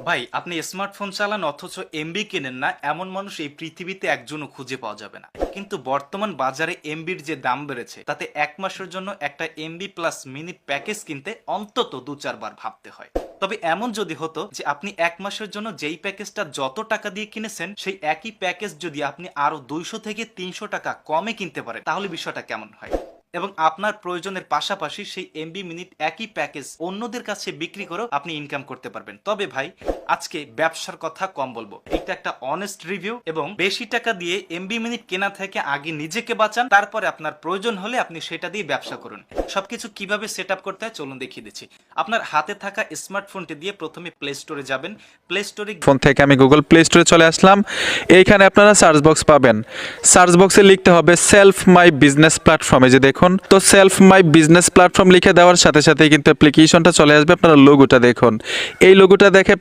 ভাই আপনি স্মার্টফোন চালান অথচ এমবি কেনেন না এমন মানুষ এই পৃথিবীতে একজনও খুঁজে পাওয়া যাবে না। কিন্তু বর্তমান বাজারে এমবির যে দাম বেড়েছে তাতে এক মাসের জন্য একটা এমবি প্লাস মিনি প্যাকেজ কিনতে অন্তত 2-4 বার ভাবতে হয়। তবে এমন যদি হতো যে আপনি এক মাসের জন্য যেই প্যাকেজটা যত টাকা দিয়ে কিনেছেন সেই একই প্যাকেজ যদি আপনি আরো 200 থেকে 300 টাকা কমে কিনতে পারেন তাহলে বিষয়টা কেমন হয়, এবং আপনার প্রয়োজনের পাশাপাশি সেই এমবি মিনিট একই প্যাকেজ অন্যদের কাছে বিক্রি করেও আপনি ইনকাম করতে পারবেন। তবে ভাই আজকে ব্যবসার কথা কম বলবো, এটা একটা অনেস্ট রিভিউ, এবং বেশি টাকা দিয়ে এমবি মিনিট কেনা থেকে আগে নিজেকে বাঁচান, তারপরে আপনার প্রয়োজন হলে আপনি সেটা দিয়ে ব্যবসা করুন। সবকিছু কিভাবে সেট আপ করতে হয় চলুন দেখিয়ে দিচ্ছি। আপনার হাতে থাকা স্মার্টফোনটি দিয়ে প্রথমে প্লে স্টোরে যাবেন। প্লে স্টোরে ফোন থেকে আমি গুগল প্লে স্টোরে চলে আসলাম। এইখানে আপনারা সার্চ বক্স পাবেন। সার্চ বক্সে লিখতে হবে সেলফ মাই বিজনেস প্ল্যাটফর্ম। এই যে দেখুন, তো সেলফ মাই বিজনেস প্ল্যাটফর্ম লিখে দেওয়ার সাথে সাথে কিন্তু অ্যাপ্লিকেশনটা চলে আসবে। আপনারা লোগোটা দেখুন, এই লোগোটা দেখে